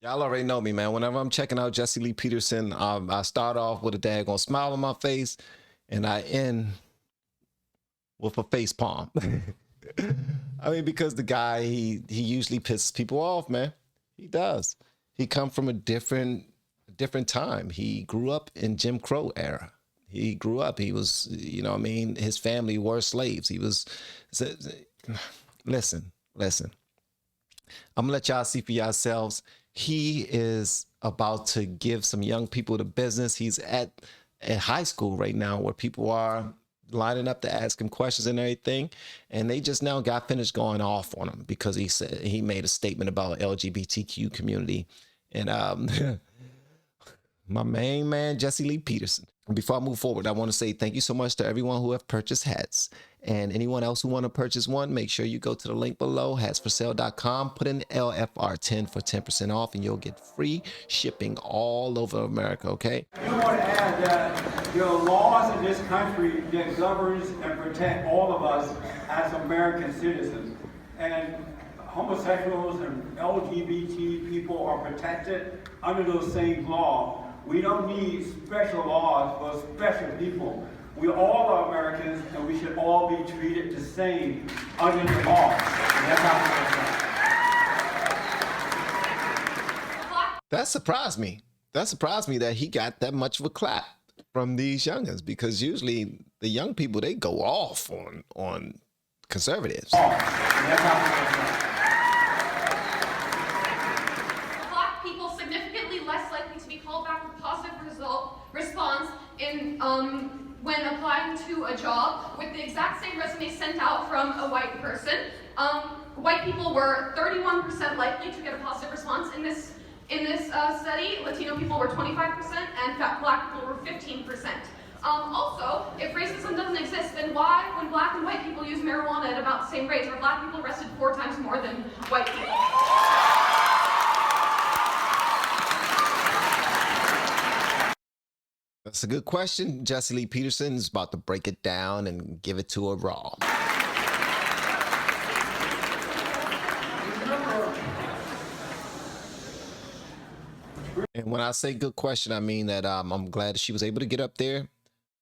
Y'all already know me, man. Whenever I'm checking out Jesse Lee Peterson, I start off with a daggone smile on my face, and I end with a face palm. I mean, because the guy, he usually pisses people off, man. He does. He come from a different time. He grew up in Jim Crow era. He grew up. He was, you know what I mean? His family were slaves. He was, listen. I'm gonna let y'all see for yourselves. He is about to give some young people the business. He's at high school right now where people are lining up to ask him questions and everything. And they just now got finished going off on him because he said he made a statement about LGBTQ community. And my main man, Jesse Lee Peterson. Before I move forward, I want to say thank you so much to everyone who have purchased hats. And anyone else who want to purchase one, make sure you go to the link below, hatsforsale.com, put in LFR10 for 10% off, and you'll get free shipping all over America, okay? I want to add that there are laws in this country that governs and protect all of us as American citizens. And homosexuals and LGBT people are protected under those same laws. We don't need special laws for special people. We all are Americans, and we should all be treated the same under the law. That surprised me. That surprised me that he got that much of a clap from these youngins, because usually the young people, they go off on conservatives. Black people significantly less likely to be called back with positive response in when applying to a job with the exact same resume sent out from a white person. White people were 31% likely to get a positive response in this study. Latino people were 25%, and black people were 15%. Also, if racism doesn't exist, then why, when black and white people use marijuana at about the same rate, are black people arrested 4 times more than white people? That's a good question. Jesse Lee Peterson is about to break it down and give it to her raw. And when I say good question, I mean that I'm glad that she was able to get up there,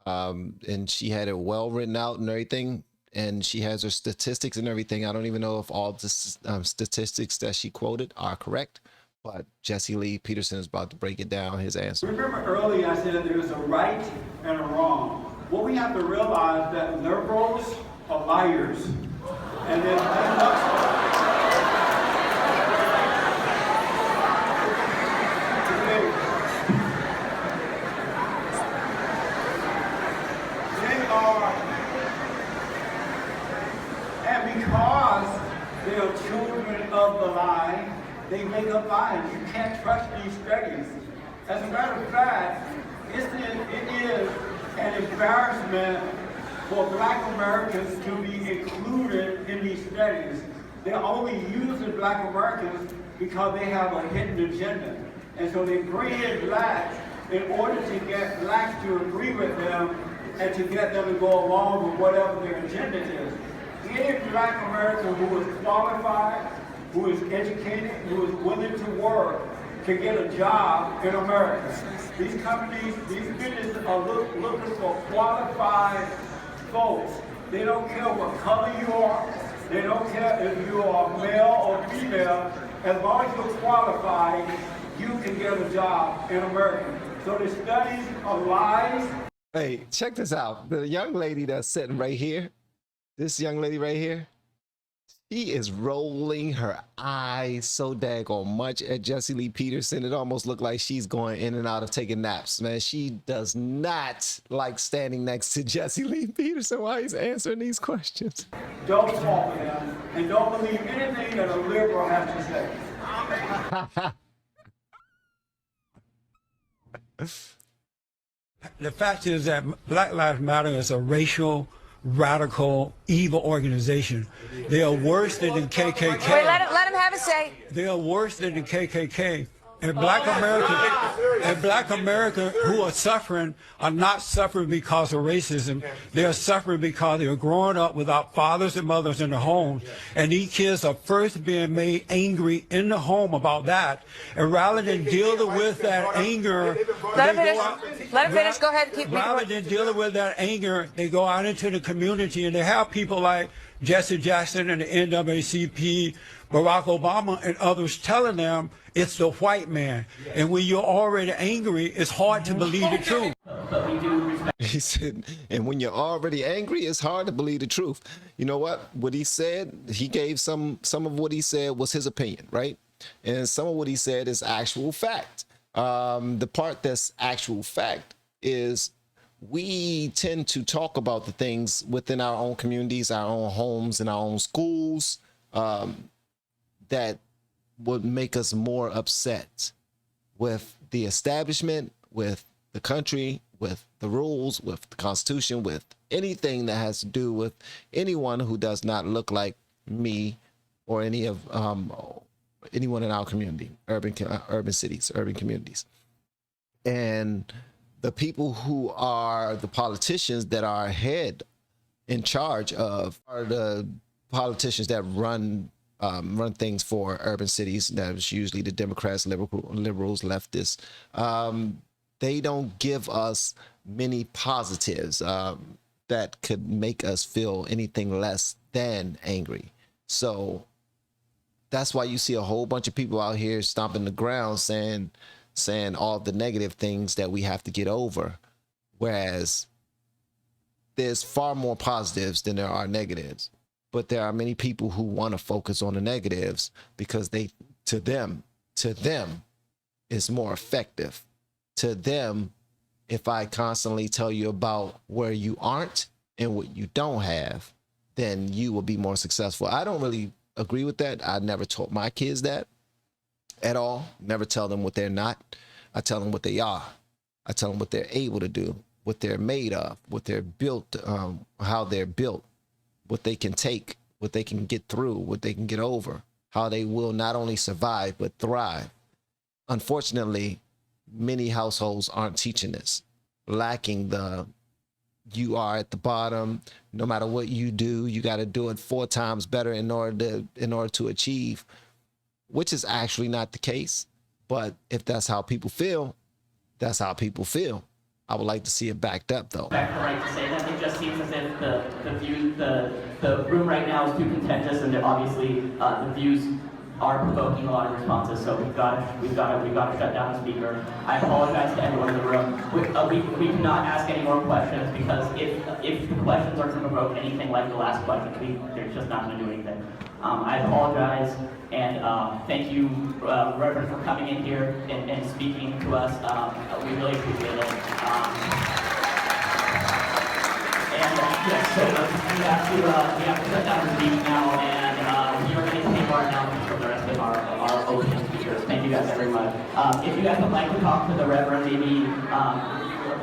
and she had it well written out and everything, and she has her statistics and everything. I don't even know if all the statistics that she quoted are correct, but Jesse Lee Peterson is about to break it down, his answer. Remember earlier I said there's a right and a wrong. What we have to realize that liberals are liars. And then and because they are children of the lie, they make up lies. You can't trust these studies. As a matter of fact, it is an embarrassment for Black Americans to be included in these studies. They're only using Black Americans because they have a hidden agenda. And so they bring in blacks in order to get blacks to agree with them and to get them to go along with whatever their agenda is. Any Black American who is qualified, who is educated, who is willing to work, can get a job in America. These companies, these businesses are looking for qualified folks. They don't care what color you are. They don't care if you are male or female. As long as you're qualified, you can get a job in America. So the studies are lies. Hey, check this out. The young lady that's sitting right here, this young lady right here, she is rolling her eyes so daggone much at Jesse Lee Peterson. It almost looked like she's going in and out of taking naps, man. She does not like standing next to Jesse Lee Peterson while he's answering these questions. Don't talk to him, and don't believe anything that a liberal has to say. The fact is that Black Lives Matter is a racial, radical, evil organization. They are worse than the KKK. Wait, let him have a say. They are worse than the KKK. Black Americans who are suffering are not suffering because of racism. They are suffering because they are growing up without fathers and mothers in the home. And these kids are first being made angry in the home about that. And rather than dealing with that anger, let him finish. Go ahead. Rather than dealing with that anger, they go out into the community and they have people like Jesse Jackson and the NAACP, Barack Obama and others telling them it's the white man. And when you're already angry, it's hard to believe the truth. He said, and when you're already angry, it's hard to believe the truth. You know what? What he said, he gave some of what he said was his opinion, right? And some of what he said is actual fact. The part that's actual fact is we tend to talk about the things within our own communities, our own homes, and our own schools that would make us more upset with the establishment, with the country, with the rules, with the Constitution, with anything that has to do with anyone who does not look like me or any of anyone in our community, urban cities, urban communities. And the people who are the politicians that are ahead in charge of are the politicians that run things for urban cities. That's usually the Democrats, liberals, leftists. They don't give us many positives that could make us feel anything less than angry. So that's why you see a whole bunch of people out here stomping the ground saying all the negative things that we have to get over, whereas there's far more positives than there are negatives. But there are many people who want to focus on the negatives because to them it's more effective. To them, if I constantly tell you about where you aren't and what you don't have, then you will be more successful. I don't really agree with that. I never taught my kids that at all. Never tell them what they're not. I tell them what they are. I tell them what they're able to do, what they're made of, what they're built, how they're built, what they can take, what they can get through, what they can get over, how they will not only survive, but thrive. Unfortunately, many households aren't teaching this, lacking you are at the bottom. No matter what you do, you got to do it 4 times better in order to achieve, which is actually not the case. But if that's how people feel, that's how people feel. I would like to see it backed up, though. Back right to say that it just seems as if the room right now is too contentious, and obviously the views are provoking a lot of responses. So we've got to shut down the speaker. I apologize to everyone in the room. We cannot ask any more questions because if the questions are going to provoke anything like the last question, they're just not going to do anything. I apologize, and thank you, Reverend, for coming in here and speaking to us. We really appreciate it. Yes, so we have to shut down the meeting now, and we are going to take our announcements from the rest of our opening speakers. Thank you guys very much. If you guys would like to talk to the Reverend, maybe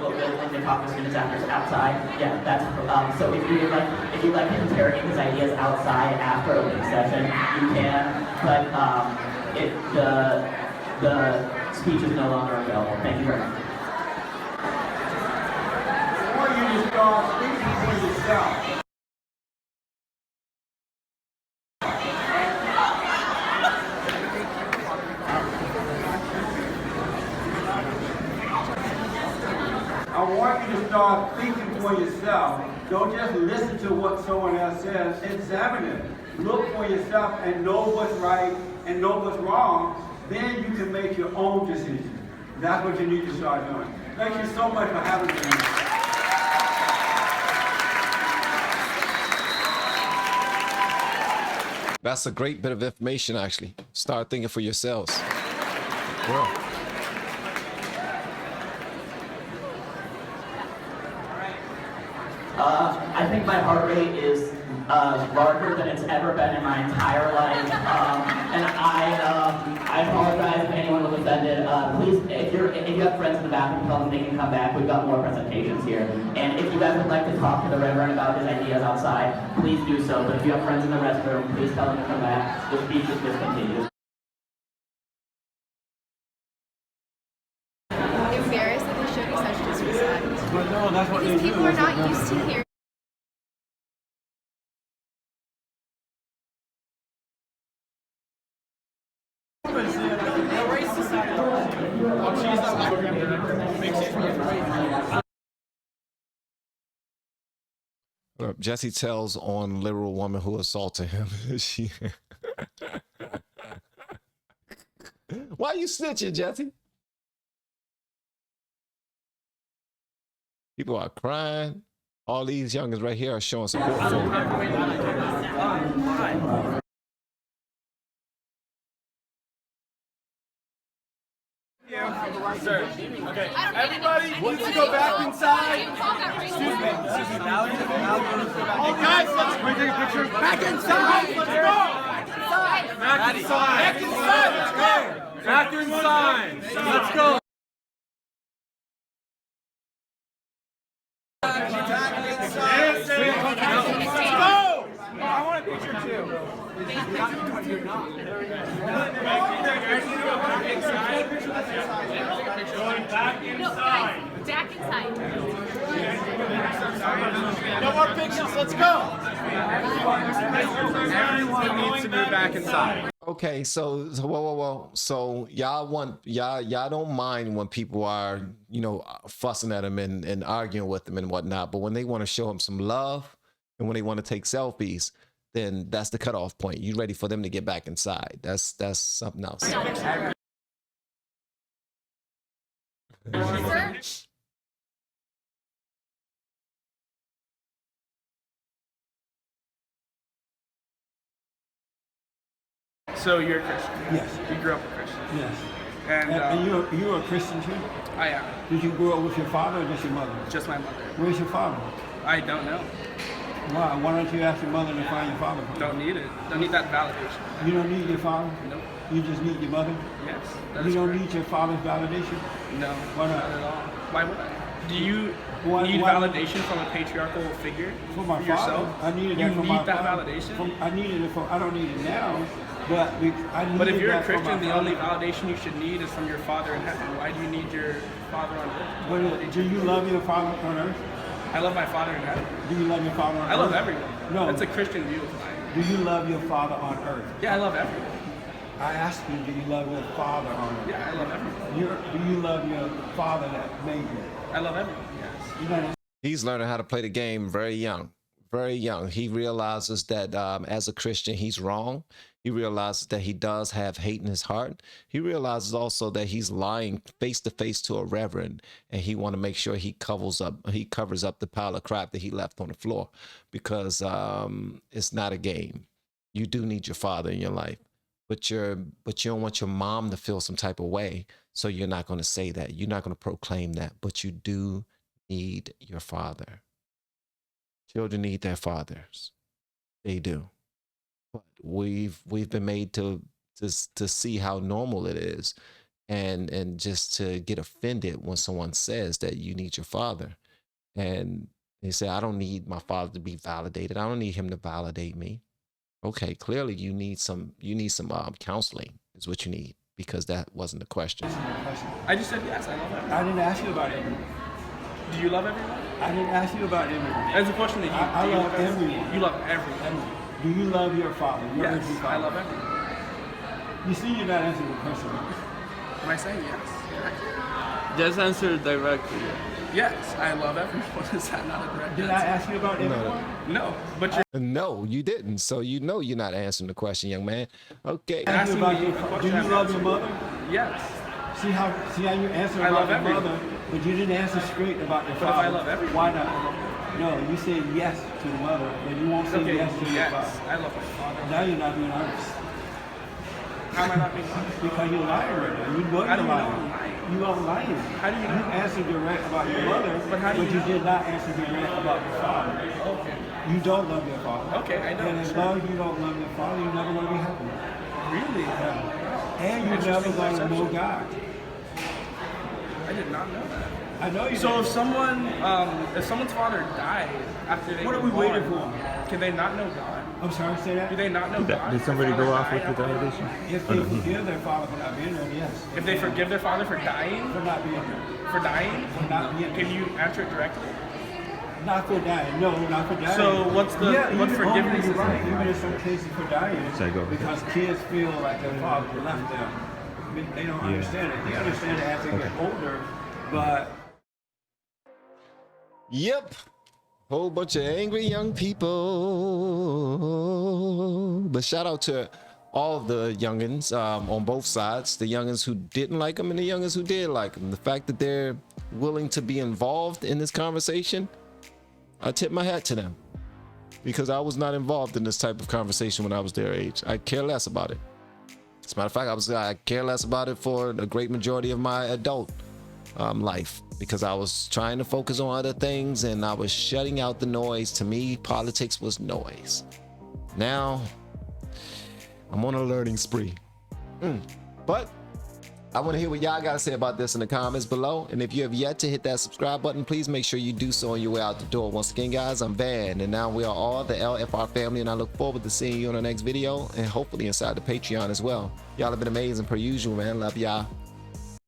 when the talk students after outside, yeah, that's so if you'd like to interrogate his ideas outside after opening session, you can. But the speech is no longer available. Thank you very much. Before you start speaking for yourself. I want you to start thinking for yourself. Don't just listen to what someone else says. Examine it. Look for yourself and know what's right and know what's wrong. Then you can make your own decision. That's what you need to start doing. Thank you so much for having me. That's a great bit of information, actually. Start thinking for yourselves. Yeah. I think my heart rate is larger than it's ever been in my entire life, and I apologize if anyone was offended. Please, if you have friends in the bathroom, tell them they can come back. We've got more presentations here, and if you guys would like to talk to the Reverend about his ideas outside, please do so. But if you have friends in the restroom, please tell them to come back. The speech is discontinued. But no, that's what they do. People are not used to hearing. Jesse tells on literal woman who assaulted him. Why you snitching, Jesse? People are crying. All these youngins right here are showing support for him. Sir, okay, everybody needs to go back inside. Excuse me. Guys, let's take a picture. Back inside. Let's go. Back inside. Back inside. Let's go. Back inside. Let's go. Let's go. I want a picture too. Going back inside. Back inside. No more pictures. Let's go. Everyone needs to move back inside. Okay, so whoa. So y'all don't mind when people are, you know, fussing at them and arguing with them and whatnot, but when they want to show them some love and when they want to take selfies, then that's the cutoff point. You ready for them to get back inside? That's something else. Sir? So you're a Christian? Yes. You grew up a Christian? Yes. And you're a Christian too? I am. Did you grow up with your father or just your mother? Just my mother. Where's your father? I don't know. Why? Why don't you ask your mother to find your father? Don't need it. Don't need that validation. You don't need your father? Nope. You just need your mother? Yes. You don't need your father's validation? No. Why not? Not at all. Why would I? Do you need validation from a patriarchal figure? For my yourself? father. I needed that from my father. You need that validation? I needed it from, I don't need it now, but I needed But if you're a that from Christian, my the only father. validation you should need is from your Father in heaven. Why do you need your Father on earth? Do you love your father on earth? I love my Father in heaven. Do you love your father on earth? I love everyone. No. That's a Christian view of life. Do you love your father on earth? Yeah, I love everyone. I asked you, do you love your father on earth? Yeah, I love everyone. Do you love your father that made you? I love everyone, yes. You know, He's learning how to play the game very young. Very young. He realizes that as a Christian, he's wrong. He realizes that he does have hate in his heart. He realizes also that he's lying face to face to a reverend, and he want to make sure he covers up the pile of crap that he left on the floor, because it's not a game. You do need your father in your life, but you don't want your mom to feel some type of way, so you're not going to say that. You're not going to proclaim that, but you do need your father. Children need their fathers. They do. But we've been made to see how normal it is, and just to get offended when someone says that you need your father. And they say, I don't need my father to be validated. I don't need him to validate me. Okay, clearly you need some counseling is what you need, because that wasn't the question. I just said yes, I love everyone. I didn't ask you about everyone. Do you love everyone? I didn't ask you about everyone. That's a question that you I love everyone. You love everyone. Do you love your father? Your Yes, earthly I father? love everyone. You see, you're not answering the question. Am I saying yes? Just answer directly. Yes, I love everyone. Is that not a direct Did I answer? ask you about everyone? No, but you're No, you didn't. So you know you're not answering the question, young man. Okay. I asked you about Asking me your, a do question you I'm love your answering. mother? yes. See how you answer I about love your everyone. mother, but you didn't answer straight about your But if father. I love everyone. Why not? No, you said yes to the mother, but you won't say Okay, yes to your yes, father. I love my father. Now you're not being honest. How am I not being honest? Because you're lying right now. You know How do you're you know lying. I'm lying? You are lying. How do you know? You answered direct about your mother, But how do you know? did not answer direct about your father. Okay. You don't love your father. Okay, I know. And as long as you don't love your father, you're never going to be happy. Really? And you're never going to know God. I did not know that. I know you So did. if someone's father died after they What were are we born, waiting for? Can they not know God? I'm sorry, say that? Do they not know God? Did somebody go off with the validation? If they forgive their father for not being there, yes. If they forgive their father for dying, For not being there. for dying, For not being there. can you answer it directly? Not for dying. No, not for dying. So what's the what even forgiveness you're is right. like? Even in some cases for dying, Sorry, go ahead. because kids feel like their father left them. They don't understand it. They understand it as they get older, but Yep. Whole bunch of angry young people. But shout out to all of the youngins on both sides. The youngins who didn't like him and the youngins who did like him. The fact that they're willing to be involved in this conversation, I tip my hat to them. Because I was not involved in this type of conversation when I was their age. I care less about it. As a matter of fact, I care less about it for a great majority of my adult life, because I was trying to focus on other things and I was shutting out the noise. To me, politics was noise. Now I'm on a learning spree. But I want to hear what y'all got to say about this in the comments below. And if you have yet to hit that subscribe button, please make sure you do so on your way out the door. Once again, guys, I'm Van, and now we are all the LFR family, and I look forward to seeing you in the next video and hopefully inside the Patreon as well. Y'all have been amazing per usual, man. Love y'all.